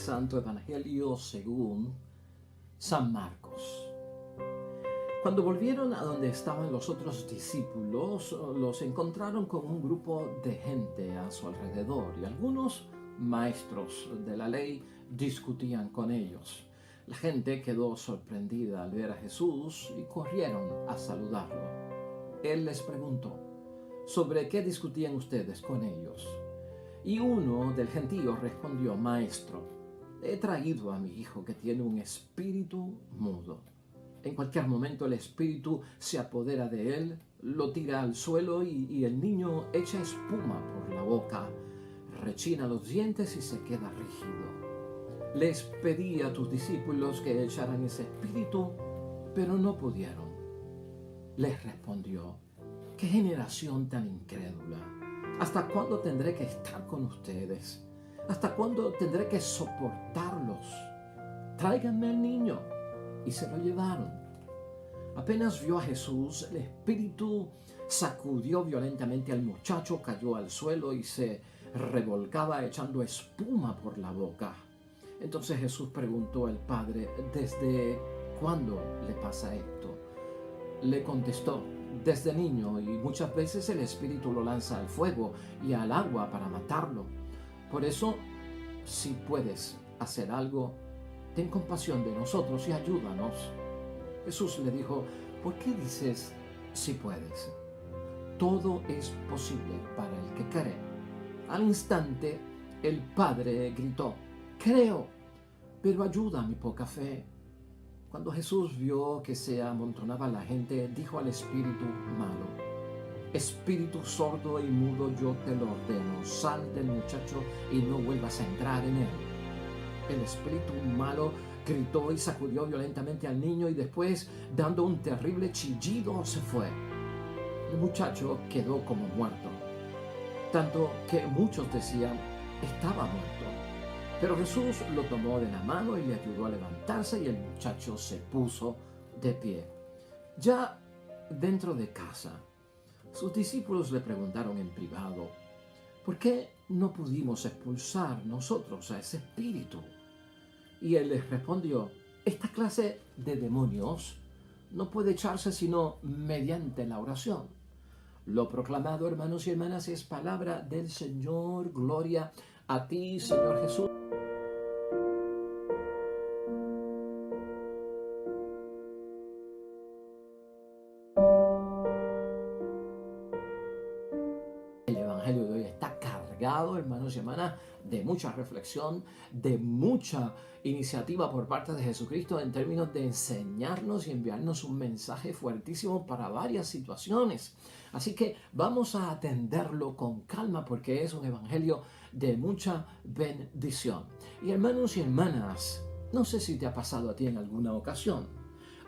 Santo Evangelio según San Marcos. Cuando volvieron a donde estaban los otros discípulos, los encontraron con un grupo de gente a su alrededor y algunos maestros de la ley discutían con ellos. La gente quedó sorprendida al ver a Jesús y corrieron a saludarlo. Él les preguntó: ¿sobre qué discutían ustedes con ellos? Y uno del gentío respondió: Maestro, he traído a mi hijo que tiene un espíritu mudo. En cualquier momento el espíritu se apodera de él, lo tira al suelo y el niño echa espuma por la boca, rechina los dientes y se queda rígido. Les pedí a tus discípulos que echaran ese espíritu, pero no pudieron. Les respondió: ¿qué generación tan incrédula? ¿Hasta cuándo tendré que estar con ustedes? ¿Hasta cuándo tendré que soportarlos? Tráiganme al niño. Y se lo llevaron. Apenas vio a Jesús, el espíritu sacudió violentamente al muchacho, cayó al suelo y se revolcaba echando espuma por la boca. Entonces Jesús preguntó al padre: ¿desde cuándo le pasa esto? Le contestó: desde niño, y muchas veces el espíritu lo lanza al fuego y al agua para matarlo. Por eso, si puedes hacer algo, ten compasión de nosotros y ayúdanos. Jesús le dijo: ¿por qué dices si puedes? Todo es posible para el que cree. Al instante, el padre gritó: creo, pero ayuda a mi poca fe. Cuando Jesús vio que se amontonaba la gente, dijo al espíritu malo: espíritu sordo y mudo, yo te lo ordeno, sal del muchacho y no vuelvas a entrar en él. El espíritu malo gritó y sacudió violentamente al niño y después, dando un terrible chillido, se fue. El muchacho quedó como muerto, tanto que muchos decían: estaba muerto. Pero Jesús lo tomó de la mano y le ayudó a levantarse y el muchacho se puso de pie. Ya dentro de casa, sus discípulos le preguntaron en privado: ¿por qué no pudimos expulsar nosotros a ese espíritu? Y él les respondió: esta clase de demonios no puede echarse sino mediante la oración. Lo proclamado, hermanos y hermanas, es palabra del Señor. Gloria a ti, Señor Jesús. El Evangelio de hoy está cargado, hermanos y hermanas, de mucha reflexión, de mucha iniciativa por parte de Jesucristo en términos de enseñarnos y enviarnos un mensaje fuertísimo para varias situaciones. Así que vamos a atenderlo con calma porque es un evangelio de mucha bendición. Y hermanos y hermanas, no sé si te ha pasado a ti en alguna ocasión.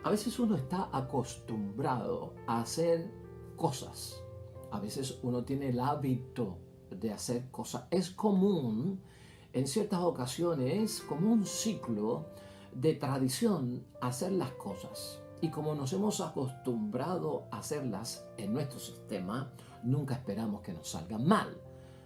A veces uno está acostumbrado a hacer cosas. A veces uno tiene el hábito de hacer cosas. Es común, en ciertas ocasiones, como un ciclo de tradición, hacer las cosas. Y como nos hemos acostumbrado a hacerlas en nuestro sistema, nunca esperamos que nos salgan mal.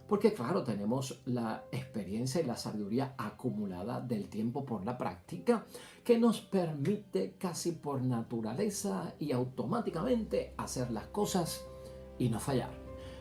Porque claro, tenemos la experiencia y la sabiduría acumulada del tiempo por la práctica que nos permite casi por naturaleza y automáticamente hacer las cosas y no fallar.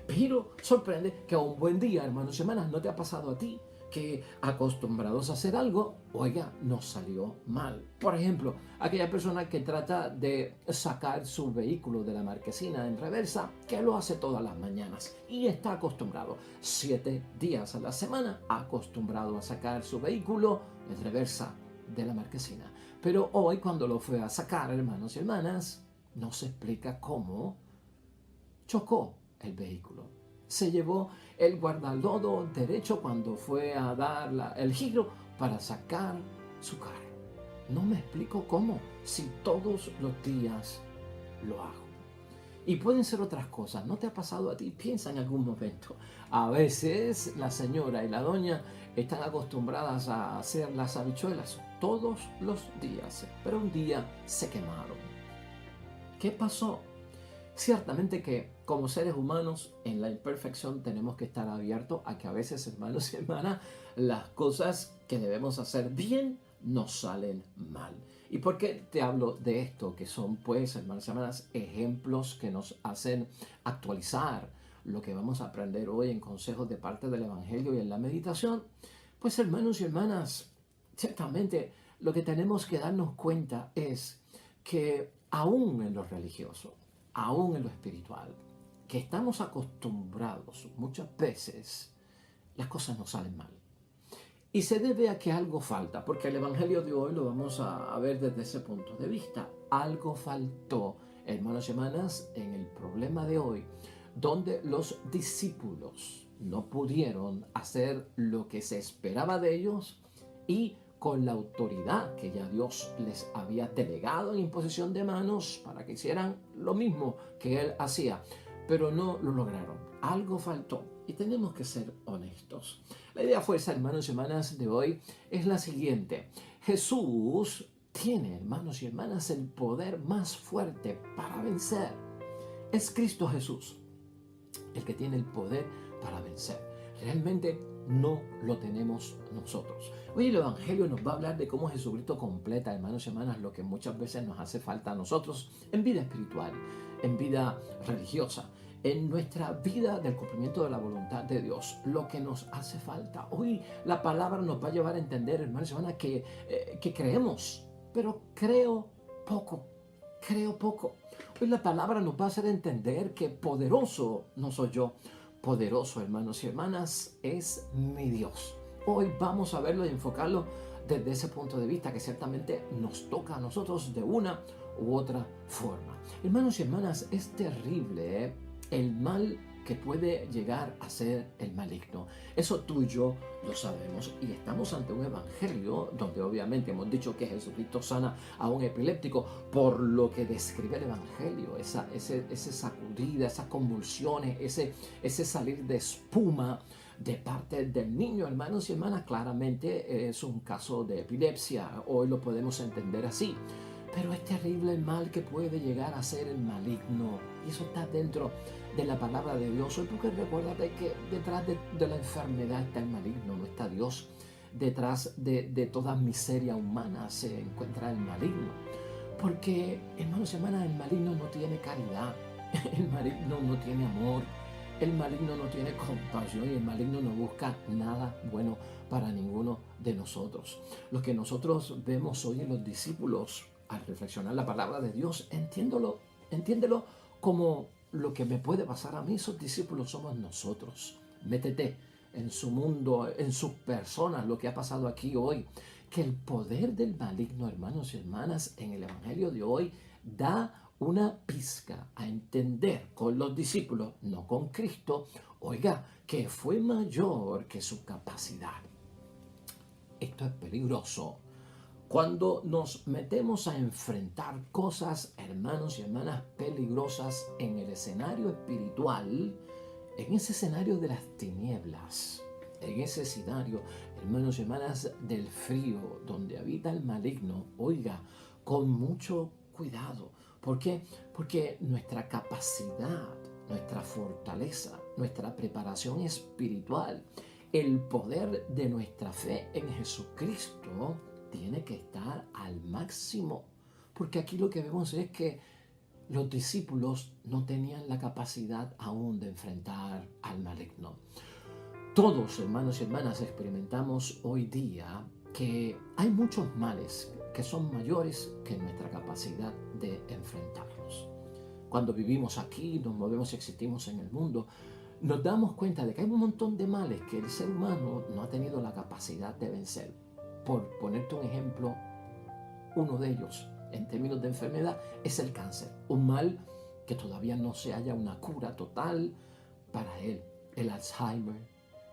Pero sorprende que a un buen día, hermanos y hermanas, ¿no te ha pasado a ti que acostumbrados a hacer algo, oiga, nos salió mal? Por ejemplo, aquella persona que trata de sacar su vehículo de la marquesina en reversa, que lo hace todas las mañanas y está acostumbrado 7 días a la semana, acostumbrado a sacar su vehículo en reversa de la marquesina. Pero hoy, cuando lo fue a sacar, hermanos y hermanas, no se explica cómo chocó el vehículo. Se llevó el guardalodo derecho cuando fue a dar el giro para sacar su carro. No me explico cómo, si todos los días lo hago. Y pueden ser otras cosas. ¿No te ha pasado a ti? Piensa en algún momento. A veces la señora y la doña están acostumbradas a hacer las habichuelas todos los días, pero un día se quemaron. ¿Qué pasó? Ciertamente que como seres humanos en la imperfección tenemos que estar abiertos a que a veces, hermanos y hermanas, las cosas que debemos hacer bien nos salen mal. ¿Y por qué te hablo de esto? Que son, pues, hermanos y hermanas, ejemplos que nos hacen actualizar lo que vamos a aprender hoy en consejos de parte del Evangelio y en la meditación. Pues, hermanos y hermanas, ciertamente lo que tenemos que darnos cuenta es que aún en lo religioso, aún en lo espiritual, que estamos acostumbrados muchas veces, las cosas nos salen mal. Y se debe a que algo falta, porque el Evangelio de hoy lo vamos a ver desde ese punto de vista. Algo faltó, hermanos y hermanas, en el problema de hoy, donde los discípulos no pudieron hacer lo que se esperaba de ellos y con la autoridad que ya Dios les había delegado en imposición de manos para que hicieran lo mismo que Él hacía, pero no lo lograron. Algo faltó y tenemos que ser honestos. La idea fuerza, hermanos y hermanas, de hoy es la siguiente. Jesús tiene, hermanos y hermanas, el poder más fuerte para vencer. Es Cristo Jesús el que tiene el poder para vencer. Realmente no lo tenemos nosotros. Hoy el Evangelio nos va a hablar de cómo Jesucristo completa, hermanos y hermanas, lo que muchas veces nos hace falta a nosotros en vida espiritual, en vida religiosa, en nuestra vida del cumplimiento de la voluntad de Dios, lo que nos hace falta. Hoy la palabra nos va a llevar a entender, hermanos y hermanas, que creemos, pero creo poco. Hoy la palabra nos va a hacer entender que poderoso no soy yo, poderoso, hermanos y hermanas, es mi Dios. Hoy vamos a verlo y enfocarlo desde ese punto de vista que ciertamente nos toca a nosotros de una u otra forma. Hermanos y hermanas, es terrible el mal que puede llegar a ser el maligno. Eso tú y yo lo sabemos y estamos ante un evangelio donde obviamente hemos dicho que Jesucristo sana a un epiléptico por lo que describe el evangelio, ese sacudida, esas convulsiones, ese salir de espuma de parte del niño. Hermanos y hermanas, claramente es un caso de epilepsia, hoy lo podemos entender así. Pero es terrible el mal que puede llegar a ser el maligno. Y eso está dentro de la palabra de Dios. Hoy porque recuérdate que detrás de la enfermedad está el maligno, no está Dios. Detrás de toda miseria humana se encuentra el maligno. Porque, hermanos y hermanas, el maligno no tiene caridad. El maligno no tiene amor. El maligno no tiene compasión y el maligno no busca nada bueno para ninguno de nosotros. Lo que nosotros vemos hoy en los discípulos al reflexionar la palabra de Dios, entiéndelo como lo que me puede pasar a mí. Esos discípulos somos nosotros. Métete en su mundo, en sus personas, lo que ha pasado aquí hoy. Que el poder del maligno, hermanos y hermanas, en el evangelio de hoy da una pizca a entender con los discípulos, no con Cristo, oiga, que fue mayor que su capacidad. Esto es peligroso. Cuando nos metemos a enfrentar cosas, hermanos y hermanas, peligrosas en el escenario espiritual, en ese escenario de las tinieblas, en ese escenario, hermanos y hermanas, del frío, donde habita el maligno, oiga, con mucho cuidado. ¿Por qué? Porque nuestra capacidad, nuestra fortaleza, nuestra preparación espiritual, el poder de nuestra fe en Jesucristo tiene que estar al máximo. Porque aquí lo que vemos es que los discípulos no tenían la capacidad aún de enfrentar al maligno. Todos, hermanos y hermanas, experimentamos hoy día que hay muchos males que son mayores que nuestra capacidad de enfrentarlos. Cuando vivimos aquí, nos movemos y existimos en el mundo, nos damos cuenta de que hay un montón de males que el ser humano no ha tenido la capacidad de vencer. Por ponerte un ejemplo, uno de ellos, en términos de enfermedad, es el cáncer. Un mal que todavía no se halla una cura total para él. El Alzheimer,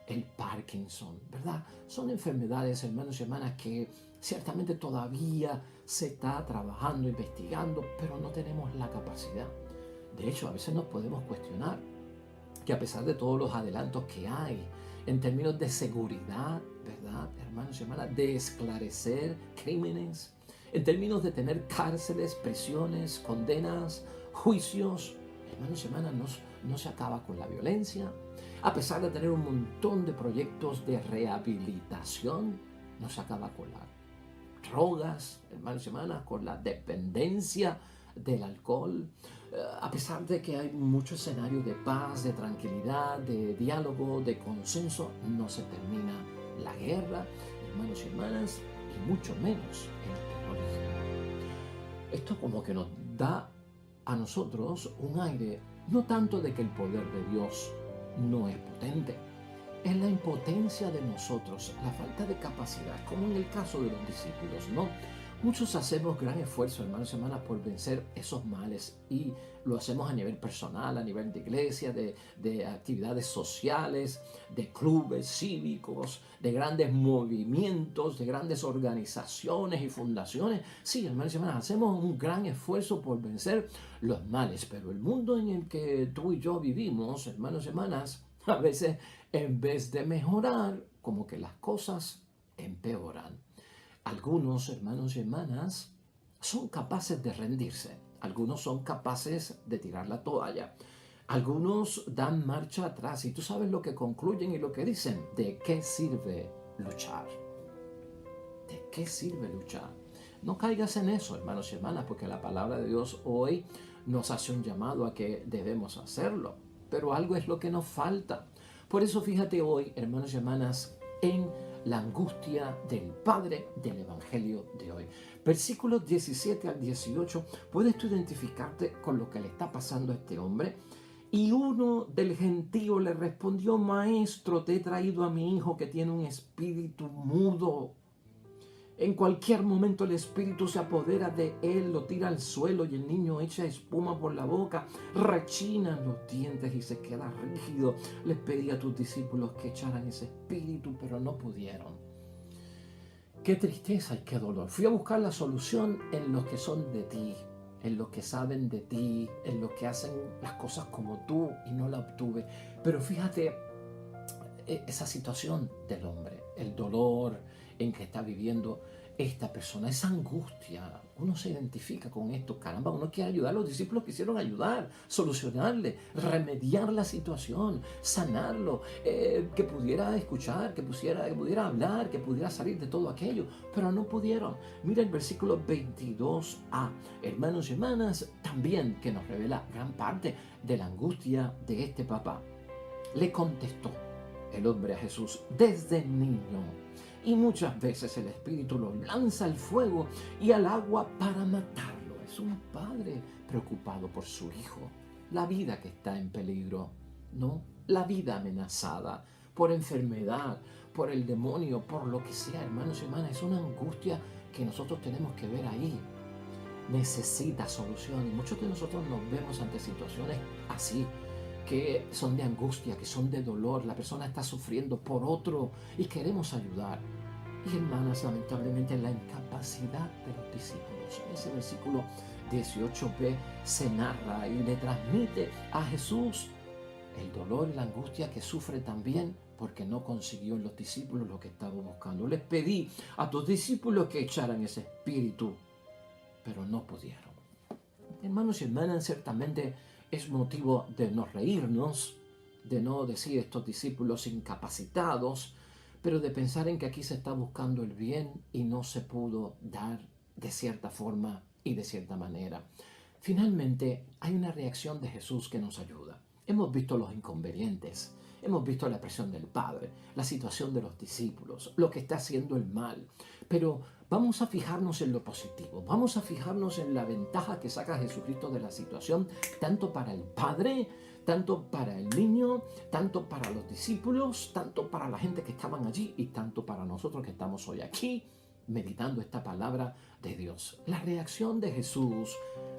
el Parkinson, ¿verdad? Son enfermedades, hermanos y hermanas, que ciertamente todavía se está trabajando, investigando, pero no tenemos la capacidad. De hecho, a veces nos podemos cuestionar que a pesar de todos los adelantos que hay en términos de seguridad, ¿verdad, hermanos y hermanas? De esclarecer crímenes, en términos de tener cárceles, prisiones, condenas, juicios, hermanos y hermanas, no se acaba con la violencia. A pesar de tener un montón de proyectos de rehabilitación, nos acaba con las drogas, hermanos y hermanas, con la dependencia del alcohol. A pesar de que hay muchos escenarios de paz, de tranquilidad, de diálogo, de consenso, no se termina la guerra, hermanos y hermanas, y mucho menos el terrorismo. Esto como que nos da a nosotros un aire, no tanto de que el poder de Dios no es potente, es la impotencia de nosotros, la falta de capacidad, como en el caso de los discípulos, ¿no? Muchos hacemos gran esfuerzo, hermanos y hermanas, por vencer esos males y lo hacemos a nivel personal, a nivel de iglesia, de actividades sociales, de clubes cívicos, de grandes movimientos, de grandes organizaciones y fundaciones. Sí, hermanos y hermanas, hacemos un gran esfuerzo por vencer los males, pero el mundo en el que tú y yo vivimos, hermanos y hermanas, a veces en vez de mejorar, como que las cosas empeoran. Algunos hermanos y hermanas son capaces de rendirse, algunos son capaces de tirar la toalla, algunos dan marcha atrás y tú sabes lo que concluyen y lo que dicen. ¿De qué sirve luchar? ¿De qué sirve luchar? No caigas en eso, hermanos y hermanas, porque la palabra de Dios hoy nos hace un llamado a que debemos hacerlo, pero algo es lo que nos falta. Por eso fíjate hoy, hermanos y hermanas, en la angustia del Padre del Evangelio de hoy. Versículos 17 al 18, ¿puedes tú identificarte con lo que le está pasando a este hombre? Y uno del gentío le respondió: Maestro, te he traído a mi hijo que tiene un espíritu mudo. En cualquier momento el espíritu se apodera de él, lo tira al suelo y el niño echa espuma por la boca, rechinan los dientes y se queda rígido. Les pedí a tus discípulos que echaran ese espíritu, pero no pudieron. Qué tristeza y qué dolor. Fui a buscar la solución en los que son de ti, en los que saben de ti, en los que hacen las cosas como tú, y no la obtuve. Pero fíjate esa situación del hombre, el dolor en que está viviendo esta persona, esa angustia. Uno se identifica con esto, caramba, uno quiere ayudar. Los discípulos quisieron ayudar, solucionarle, remediar la situación, sanarlo, que pudiera escuchar, que pudiera hablar, que pudiera salir de todo aquello, pero no pudieron. Mira el versículo 22a, hermanos y hermanas, también que nos revela gran parte de la angustia de este papá. Le contestó el hombre a Jesús: desde niño, y muchas veces el Espíritu lo lanza al fuego y al agua para matarlo. Es un padre preocupado por su hijo, la vida que está en peligro, ¿no? La vida amenazada por enfermedad, por el demonio, por lo que sea, hermanos y hermanas. Es una angustia que nosotros tenemos que ver ahí. Necesita solución y muchos de nosotros nos vemos ante situaciones así, que son de angustia, que son de dolor. La persona está sufriendo por otro y queremos ayudar. Y hermanas, lamentablemente la incapacidad de los discípulos. En ese versículo 18b se narra y le transmite a Jesús el dolor y la angustia que sufre también porque no consiguió en los discípulos lo que estaba buscando. Les pedí a tus discípulos que echaran ese espíritu, pero no pudieron. Hermanos y hermanas, ciertamente es motivo de no reírnos, de no decir estos discípulos incapacitados, pero de pensar en que aquí se está buscando el bien y no se pudo dar de cierta forma y de cierta manera. Finalmente, hay una reacción de Jesús que nos ayuda. Hemos visto los inconvenientes, hemos visto la presión del Padre, la situación de los discípulos, lo que está haciendo el mal, pero vamos a fijarnos en lo positivo, vamos a fijarnos en la ventaja que saca Jesucristo de la situación, tanto para el Padre, tanto para el niño, tanto para los discípulos, tanto para la gente que estaban allí y tanto para nosotros que estamos hoy aquí meditando esta palabra de Dios. La reacción de Jesús,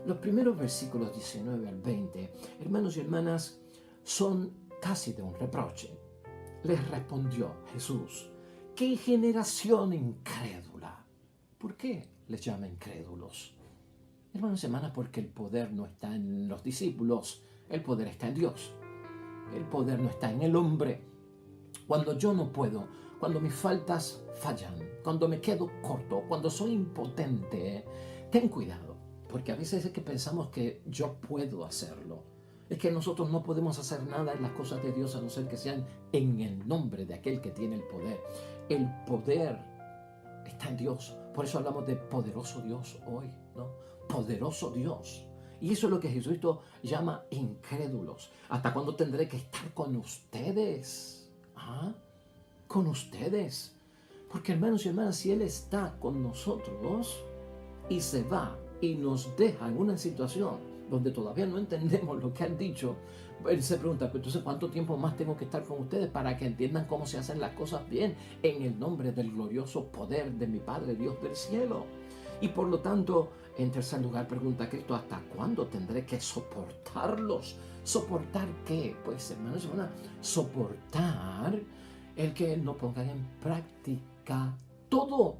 los primeros versículos 19 al 20, hermanos y hermanas, son casi de un reproche. Les respondió Jesús: ¡qué generación incrédula! ¿Por qué les llama incrédulos? Hermanos y hermanas, porque el poder no está en los discípulos, el poder está en Dios. El poder no está en el hombre. Cuando yo no puedo, cuando mis faltas fallan, cuando me quedo corto, cuando soy impotente, ten cuidado, porque a veces es que pensamos que yo puedo hacerlo. Es que nosotros no podemos hacer nada en las cosas de Dios a no ser que sean en el nombre de aquel que tiene el poder. El poder está en Dios. Por eso hablamos de poderoso Dios hoy, ¿no? Poderoso Dios. Y eso es lo que Jesucristo llama incrédulos. ¿Hasta cuándo tendré que estar con ustedes? ¿Ah? Con ustedes. Porque hermanos y hermanas, si Él está con nosotros y se va y nos deja en una situación donde todavía no entendemos lo que han dicho, Él se pregunta, pero entonces ¿cuánto tiempo más tengo que estar con ustedes para que entiendan cómo se hacen las cosas bien en el nombre del glorioso poder de mi Padre Dios del cielo? Y por lo tanto, en tercer lugar, pregunta Cristo, ¿hasta cuándo tendré que soportarlos? ¿Soportar qué? Pues hermanos y hermanas, soportar el que no pongan en práctica todo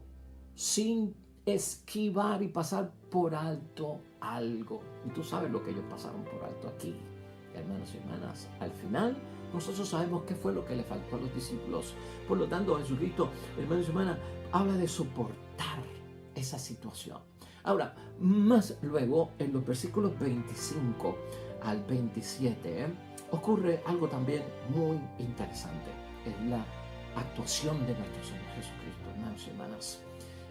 sin esquivar y pasar por alto algo. Y tú sabes lo que ellos pasaron por alto aquí, hermanos y hermanas. Al final, nosotros sabemos qué fue lo que le faltó a los discípulos. Por lo tanto, Jesucristo, hermanos y hermanas, habla de soportar esa situación. Ahora, más luego, en los versículos 25 al 27, ocurre algo también muy interesante. Es la actuación de nuestro Señor Jesucristo, hermanos y hermanas.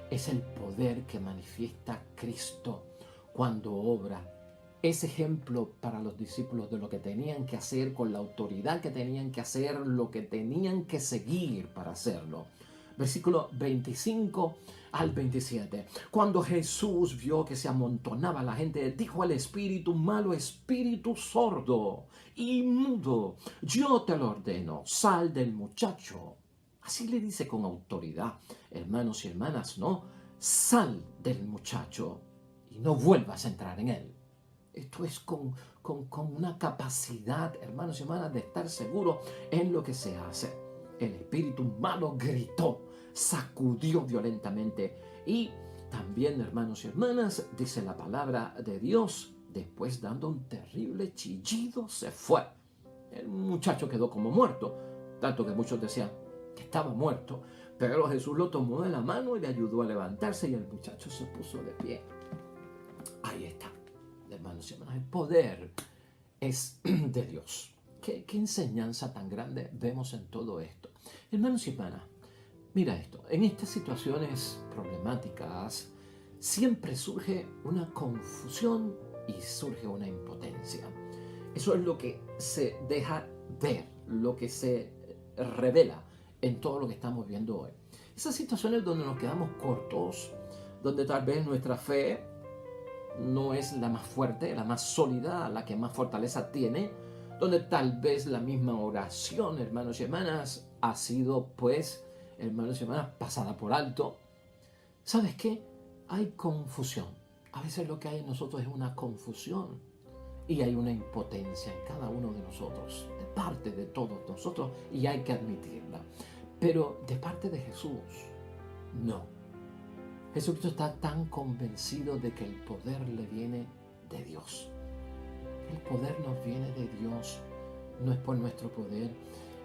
Es el poder que manifiesta Cristo cuando obra. Es ejemplo para los discípulos de lo que tenían que hacer, con la autoridad que tenían que hacer, lo que tenían que seguir para hacerlo. Versículo 25 al 27. Cuando Jesús vio que se amontonaba la gente, dijo al espíritu malo, espíritu sordo y mudo, yo te lo ordeno, sal del muchacho. Así le dice con autoridad, hermanos y hermanas, ¿no? Sal del muchacho y no vuelvas a entrar en él. Esto es con una capacidad, hermanos y hermanas, de estar seguro en lo que se hace. El espíritu malo gritó, sacudió violentamente y también, hermanos y hermanas, dice la palabra de Dios, después dando un terrible chillido se fue. El muchacho quedó como muerto, tanto que muchos decían que estaba muerto, pero Jesús lo tomó de la mano y le ayudó a levantarse y el muchacho se puso de pie. Ahí está, hermanos y hermanas, el poder es de Dios. ¿Qué enseñanza tan grande vemos en todo esto? Hermanos y hermanas, mira esto, en estas situaciones problemáticas siempre surge una confusión y surge una impotencia. Eso es lo que se deja ver, lo que se revela en todo lo que estamos viendo hoy. Esas situaciones donde nos quedamos cortos, donde tal vez nuestra fe no es la más fuerte, la más sólida, la que más fortaleza tiene, donde tal vez la misma oración, hermanos y hermanas, ha sido, pues, hermanos y hermanas, pasada por alto. ¿Sabes qué? Hay confusión. A veces lo que hay en nosotros es una confusión y hay una impotencia en cada uno de nosotros, de parte de todos nosotros, y hay que admitirla. Pero de parte de Jesús, no. Jesucristo está tan convencido de que el poder le viene de Dios. El poder nos viene de Dios, no es por nuestro poder.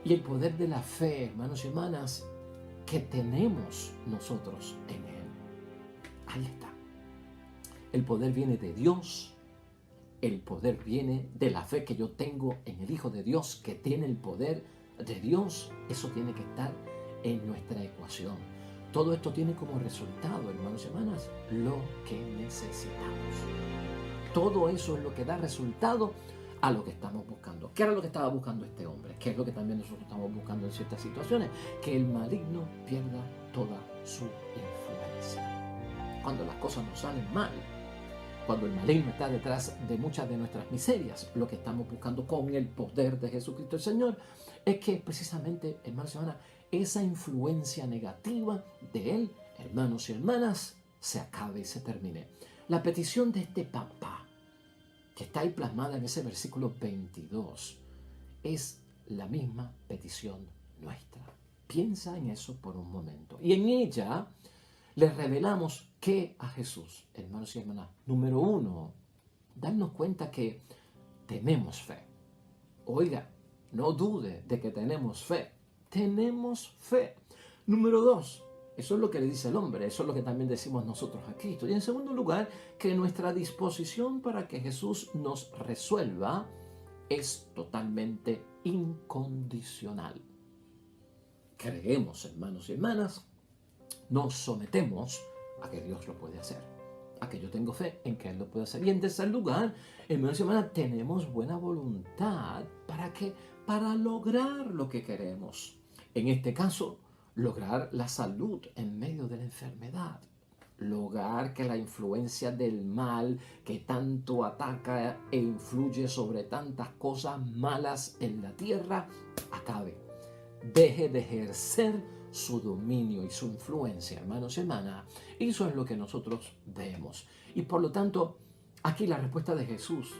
Y el poder de la fe, hermanos y hermanas, que tenemos nosotros en Él. Ahí está. El poder viene de Dios. El poder viene de la fe que yo tengo en el Hijo de Dios, que tiene el poder de Dios. Eso tiene que estar en nuestra ecuación. Todo esto tiene como resultado, hermanos y hermanas, lo que necesitamos. Todo eso es lo que da resultado a lo que estamos buscando. ¿Qué era lo que estaba buscando este hombre? ¿Qué es lo que también nosotros estamos buscando en ciertas situaciones? Que el maligno pierda toda su influencia. Cuando las cosas nos salen mal, cuando el maligno está detrás de muchas de nuestras miserias, lo que estamos buscando con el poder de Jesucristo el Señor es que precisamente, hermanos y hermanas, esa influencia negativa de Él, hermanos y hermanas, se acabe y se termine. La petición de este papá, que está ahí plasmada en ese versículo 22, es la misma petición nuestra. Piensa en eso por un momento. Y en ella le revelamos que a Jesús, hermanos y hermanas, número uno, darnos cuenta que tenemos fe. Oiga, no dude de que tenemos fe. Tenemos fe. Número dos, eso es lo que le dice el hombre, eso es lo que también decimos nosotros a Cristo. Y en segundo lugar, que nuestra disposición para que Jesús nos resuelva es totalmente incondicional. Creemos, hermanos y hermanas, nos sometemos a que Dios lo puede hacer, a que yo tengo fe en que Él lo puede hacer. Y en tercer lugar, hermanos y hermanas, tenemos buena voluntad para lograr lo que queremos. En este caso, lograr la salud en medio de la enfermedad. Lograr que la influencia del mal que tanto ataca e influye sobre tantas cosas malas en la tierra acabe. Deje de ejercer su dominio y su influencia, hermanos y hermanas. Eso es lo que nosotros vemos. Y por lo tanto, aquí la respuesta de Jesús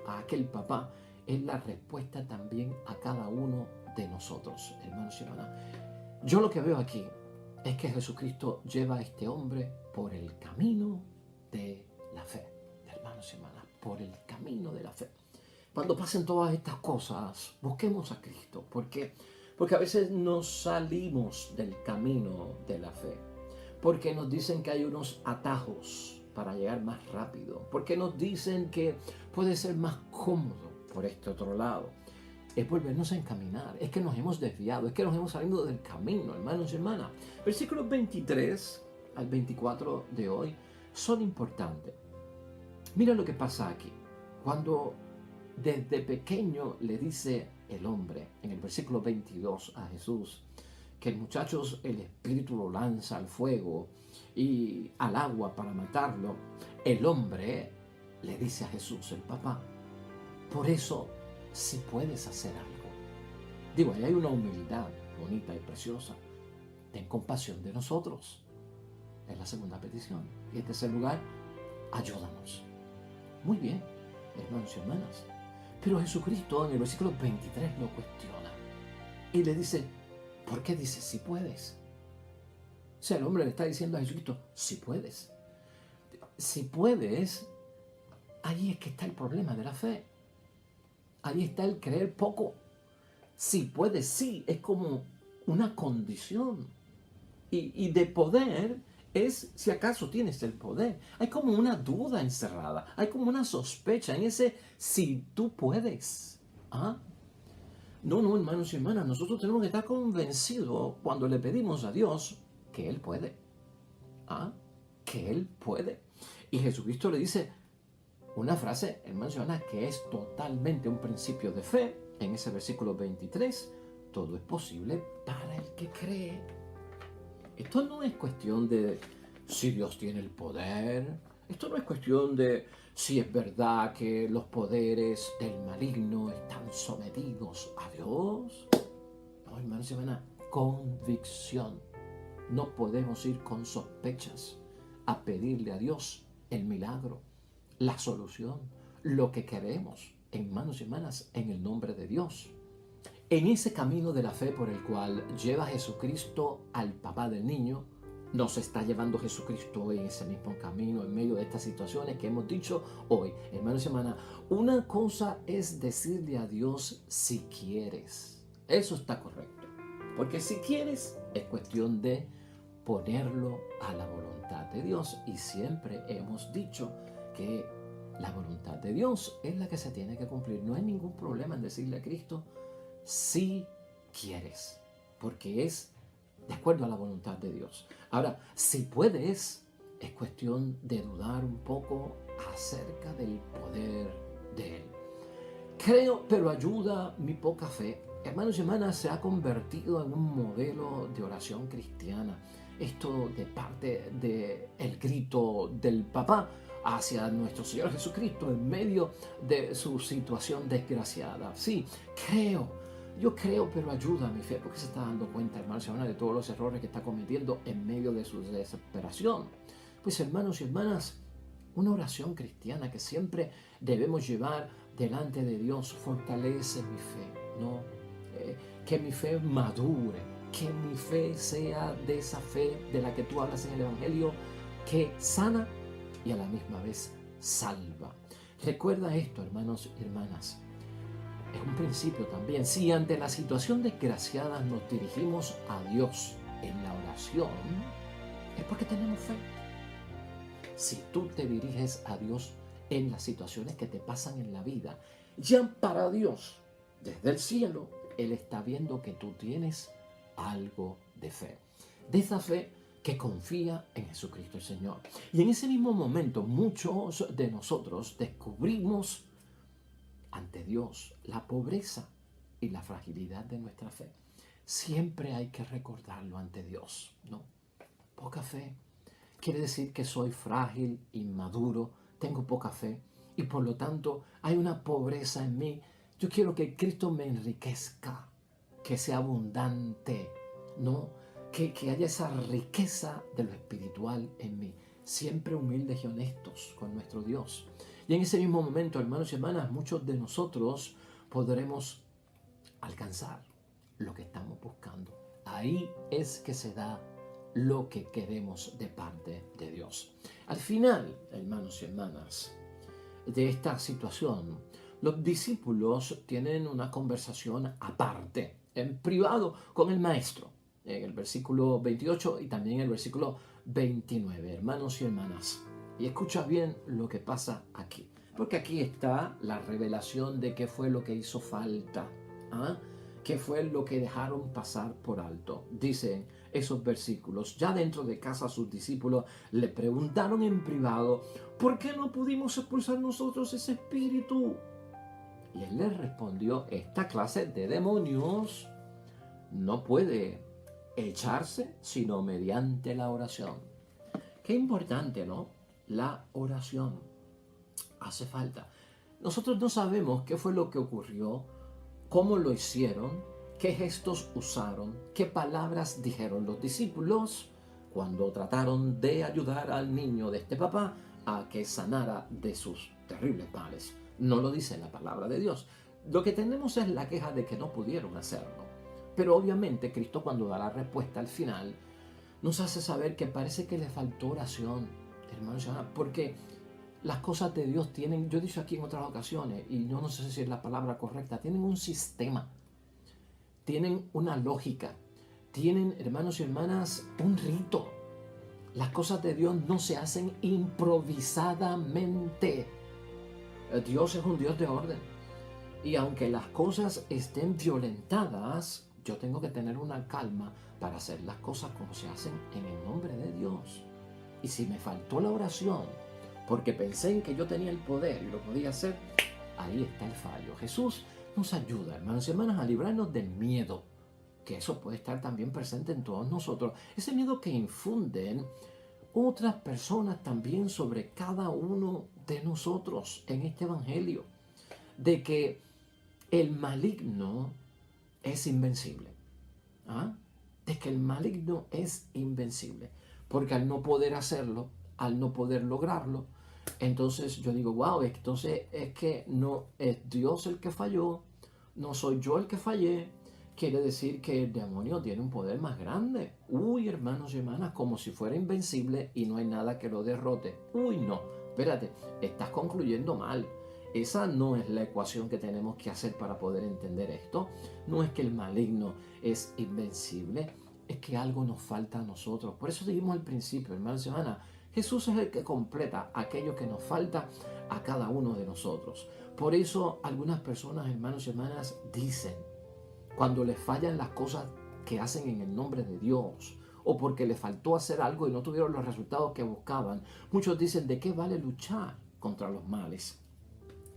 a aquel papá es la respuesta también a cada uno de nosotros, hermanos y hermanas. Yo lo que veo aquí es que Jesucristo lleva a este hombre por el camino de la fe, hermanos y hermanas, por el camino de la fe. Cuando pasen todas estas cosas, busquemos a Cristo, porque a veces nos salimos del camino de la fe, porque nos dicen que hay unos atajos para llegar más rápido, porque nos dicen que puede ser más cómodo por este otro lado. Es volvernos a encaminar, es que nos hemos desviado, es que nos hemos salido del camino, hermanos y hermanas. Versículos 23 al 24 de hoy son importantes. Mira lo que pasa aquí. Cuando desde pequeño le dice el hombre, en el versículo 22 a Jesús, que el muchacho, el espíritu lo lanza al fuego y al agua para matarlo, el hombre le dice a Jesús, el papá, por eso, si puedes hacer algo. Digo, ahí hay una humildad bonita y preciosa. Ten compasión de nosotros. Es la segunda petición. Y en tercer lugar, ayúdanos. Muy bien, hermanos y hermanas. Pero Jesucristo en el versículo 23 lo cuestiona. Y le dice, ¿por qué dices si puedes? O sea, el hombre le está diciendo a Jesucristo, si puedes. Si puedes, ahí es que está el problema de la fe. Ahí está el creer poco. Si puedes, sí, es como una condición. Y de poder es si acaso tienes el poder. Hay como una duda encerrada. Hay como una sospecha en ese si tú puedes. ¿Ah? No, hermanos y hermanas, nosotros tenemos que estar convencidos cuando le pedimos a Dios que Él puede. ¿Ah? Que Él puede. Y Jesucristo le dice una frase, hermanos y hermanas, que es totalmente un principio de fe. En ese versículo 23, todo es posible para el que cree. Esto no es cuestión de si Dios tiene el poder. Esto no es cuestión de si es verdad que los poderes del maligno están sometidos a Dios. No, hermanos y hermanas, convicción. No podemos ir con sospechas a pedirle a Dios el milagro, la solución, lo que queremos, hermanos y hermanas, en el nombre de Dios. En ese camino de la fe por el cual lleva Jesucristo al papá del niño, nos está llevando Jesucristo en ese mismo camino, en medio de estas situaciones que hemos dicho hoy. Hermanos y hermanas, una cosa es decirle a Dios si quieres. Eso está correcto. Porque si quieres, es cuestión de ponerlo a la voluntad de Dios. Y siempre hemos dicho que la voluntad de Dios es la que se tiene que cumplir. No hay ningún problema en decirle a Cristo si quieres, porque es de acuerdo a la voluntad de Dios. Ahora, si puedes, es cuestión de dudar un poco acerca del poder de Él. Creo, pero ayuda mi poca fe. Hermanos y hermanas, se ha convertido en un modelo de oración cristiana. Esto de parte del grito del papá hacia nuestro Señor Jesucristo en medio de su situación desgraciada. Sí, yo creo, pero ayuda a mi fe, porque se está dando cuenta, hermanos y hermanas, de todos los errores que está cometiendo en medio de su desesperación. Pues, hermanos y hermanas, una oración cristiana que siempre debemos llevar delante de Dios fortalece mi fe, ¿no? Que mi fe madure, que mi fe sea de esa fe de la que tú hablas en el Evangelio, que sana y a la misma vez salva. Recuerda esto, hermanos y hermanas. Es un principio también. Si ante la situación desgraciada nos dirigimos a Dios en la oración, es porque tenemos fe. Si tú te diriges a Dios en las situaciones que te pasan en la vida, ya para Dios, desde el cielo, Él está viendo que tú tienes algo de fe. De esa fe que confía en Jesucristo el Señor. Y en ese mismo momento muchos de nosotros descubrimos ante Dios la pobreza y la fragilidad de nuestra fe. Siempre hay que recordarlo ante Dios, ¿no? Poca fe quiere decir que soy frágil, inmaduro, tengo poca fe y por lo tanto hay una pobreza en mí. Yo quiero que Cristo me enriquezca, que sea abundante, ¿no? Que haya esa riqueza de lo espiritual en mí. Siempre humildes y honestos con nuestro Dios. Y en ese mismo momento, hermanos y hermanas, muchos de nosotros podremos alcanzar lo que estamos buscando. Ahí es que se da lo que queremos de parte de Dios. Al final, hermanos y hermanas, de esta situación, los discípulos tienen una conversación aparte, en privado, con el maestro, en el versículo 28 y también el versículo 29, hermanos y hermanas. Y escucha bien lo que pasa aquí, porque aquí está la revelación de qué fue lo que hizo falta, ¿ah? ¿Qué fue lo que dejaron pasar por alto? Dicen esos versículos. Ya dentro de casa sus discípulos le preguntaron en privado, ¿por qué no pudimos expulsar nosotros ese espíritu? Y él les respondió, esta clase de demonios no puede echarse sino mediante la oración. Qué importante, ¿no? La oración hace falta. Nosotros no sabemos qué fue lo que ocurrió, cómo lo hicieron, qué gestos usaron, qué palabras dijeron los discípulos cuando trataron de ayudar al niño de este papá a que sanara de sus terribles males. No lo dice la palabra de Dios. Lo que tenemos es la queja de que no pudieron hacerlo. Pero obviamente Cristo, cuando da la respuesta al final, nos hace saber que parece que le faltó oración, hermanos, porque las cosas de Dios tienen, yo he dicho aquí en otras ocasiones, y yo no sé si es la palabra correcta, tienen un sistema, tienen una lógica, tienen, hermanos y hermanas, un rito. Las cosas de Dios no se hacen improvisadamente. Dios es un Dios de orden. Y aunque las cosas estén violentadas, yo tengo que tener una calma para hacer las cosas como se hacen en el nombre de Dios. Y si me faltó la oración, porque pensé en que yo tenía el poder y lo podía hacer, ahí está el fallo. Jesús nos ayuda, hermanos y hermanas, a librarnos del miedo, que eso puede estar también presente en todos nosotros. Ese miedo que infunden otras personas también sobre cada uno de nosotros en este evangelio, de que el maligno es invencible. ¿Ah? De que el maligno es invencible. Porque al no poder hacerlo, al no poder lograrlo, entonces yo digo, wow, entonces es que no es Dios el que falló, no soy yo el que fallé. Quiere decir que el demonio tiene un poder más grande. Uy, hermanos y hermanas, como si fuera invencible y no hay nada que lo derrote. Uy, no, espérate, estás concluyendo mal. Esa no es la ecuación que tenemos que hacer para poder entender esto. No es que el maligno es invencible, es que algo nos falta a nosotros. Por eso dijimos al principio, hermanos y hermanas, Jesús es el que completa aquello que nos falta a cada uno de nosotros. Por eso algunas personas, hermanos y hermanas, dicen, cuando les fallan las cosas que hacen en el nombre de Dios, o porque les faltó hacer algo y no tuvieron los resultados que buscaban, muchos dicen, ¿de qué vale luchar contra los males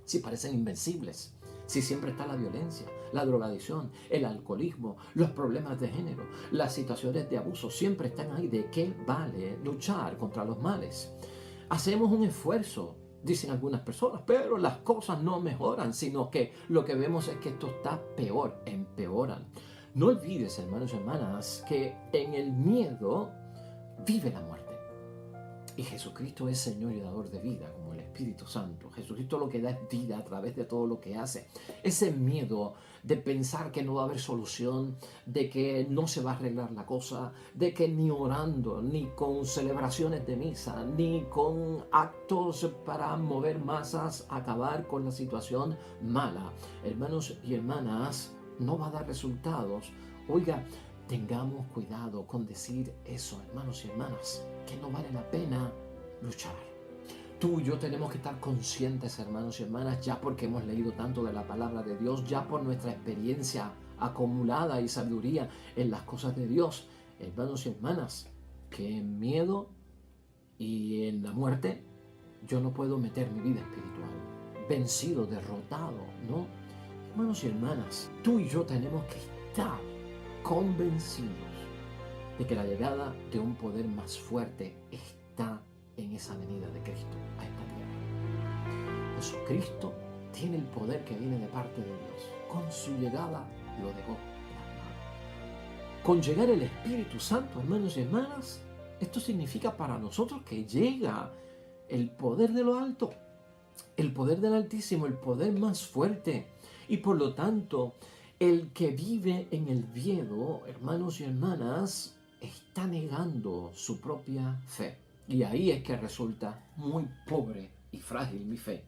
si parecen invencibles? Si siempre está la violencia, la drogadicción, el alcoholismo, los problemas de género, las situaciones de abuso, siempre están ahí. ¿De qué vale luchar contra los males? Hacemos un esfuerzo, dicen algunas personas, pero las cosas no mejoran, sino que lo que vemos es que esto está peor, empeoran. No olvides, hermanos y hermanas, que en el miedo vive la muerte. Y Jesucristo es Señor y dador de vida, como el Espíritu Santo. Jesucristo lo que da es vida a través de todo lo que hace. Ese miedo de pensar que no va a haber solución, de que no se va a arreglar la cosa, de que ni orando, ni con celebraciones de misa, ni con actos para mover masas, acabar con la situación mala, hermanos y hermanas, no va a dar resultados. Oiga, tengamos cuidado con decir eso, hermanos y hermanas, que no vale la pena luchar. Tú y yo tenemos que estar conscientes, hermanos y hermanas, ya porque hemos leído tanto de la palabra de Dios, ya por nuestra experiencia acumulada y sabiduría en las cosas de Dios. Hermanos y hermanas, que en miedo y en la muerte yo no puedo meter mi vida espiritual. Vencido, derrotado, ¿no? Hermanos y hermanas, tú y yo tenemos que estar convencidos de que la llegada de un poder más fuerte está en esa venida de Cristo a esta tierra. Jesucristo tiene el poder que viene de parte de Dios. Con su llegada lo dejó plasmado. Con llegar el Espíritu Santo, hermanos y hermanas, esto significa para nosotros que llega el poder de lo alto, el poder del Altísimo, el poder más fuerte. Y por lo tanto, el que vive en el miedo, hermanos y hermanas, está negando su propia fe. Y ahí es que resulta muy pobre y frágil mi fe.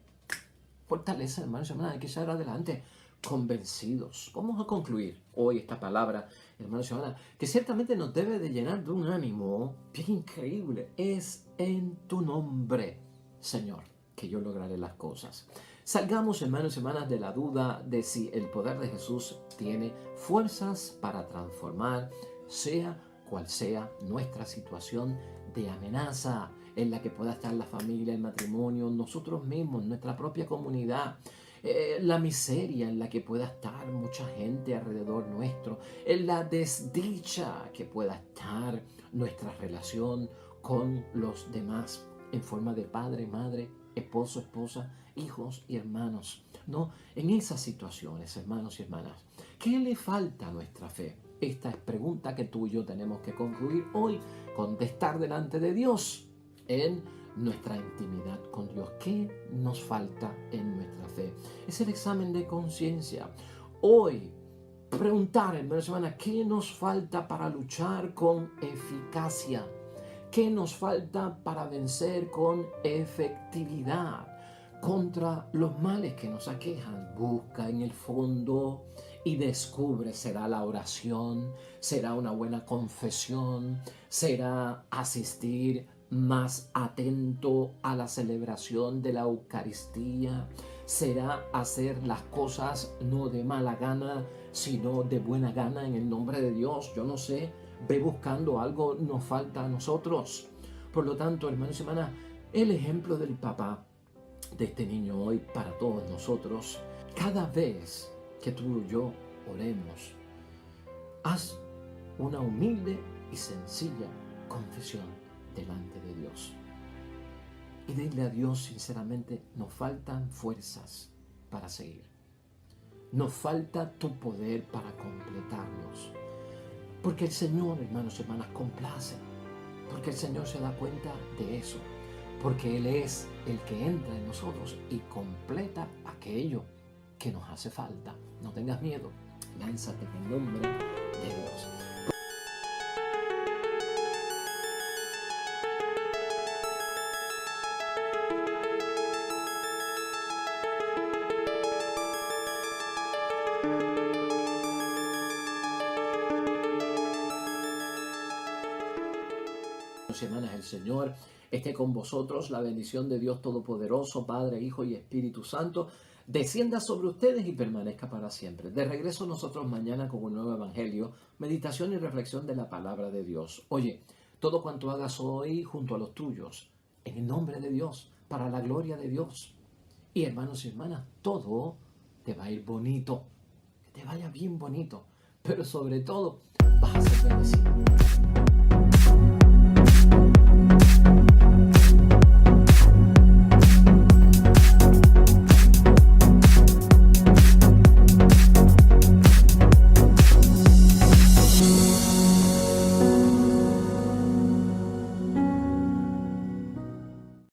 Fortaleza, hermanos y hermanas, hay que echar adelante convencidos. Vamos a concluir hoy esta palabra, hermanos y hermanas, que ciertamente nos debe de llenar de un ánimo bien increíble. Es en tu nombre, Señor, que yo lograré las cosas. Salgamos, hermanos y hermanas, de la duda de si el poder de Jesús tiene fuerzas para transformar, sea cual sea nuestra situación de amenaza en la que pueda estar la familia, el matrimonio, nosotros mismos, nuestra propia comunidad, la miseria en la que pueda estar mucha gente alrededor nuestro, en la desdicha que pueda estar nuestra relación con los demás en forma de padre, madre, esposo, esposa, hijos y hermanos, ¿no? En esas situaciones, hermanos y hermanas, ¿qué le falta a nuestra fe? Esta es pregunta que tú y yo tenemos que concluir hoy, contestar delante de Dios en nuestra intimidad con Dios. ¿Qué nos falta en nuestra fe? Es el examen de conciencia. Hoy, preguntar, hermanos y hermanas, ¿qué nos falta para luchar con eficacia? ¿Qué nos falta para vencer con efectividad contra los males que nos aquejan? Busca en el fondo y descubre, será la oración, será una buena confesión, será asistir más atento a la celebración de la Eucaristía, será hacer las cosas no de mala gana, sino de buena gana en el nombre de Dios. Yo no sé, ve buscando algo, nos falta a nosotros. Por lo tanto, hermanos y hermanas, el ejemplo del papá de este niño hoy para todos nosotros, cada vez que tú y yo oremos, haz una humilde y sencilla confesión delante de Dios. Y dile a Dios sinceramente, nos faltan fuerzas para seguir. Nos falta tu poder para completarnos. Porque el Señor, hermanos y hermanas, complace. Porque el Señor se da cuenta de eso. Porque Él es el que entra en nosotros y completa aquello que nos hace falta. No tengas miedo, lánzate en el nombre de Dios. Hermanas, el Señor esté con vosotros. La bendición de Dios Todopoderoso, Padre, Hijo y Espíritu Santo, descienda sobre ustedes y permanezca para siempre. De regreso nosotros mañana con un nuevo evangelio, meditación y reflexión de la palabra de Dios. Oye, todo cuanto hagas hoy junto a los tuyos, en el nombre de Dios, para la gloria de Dios. Y hermanos y hermanas, todo te va a ir bonito, que te vaya bien bonito, pero sobre todo vas a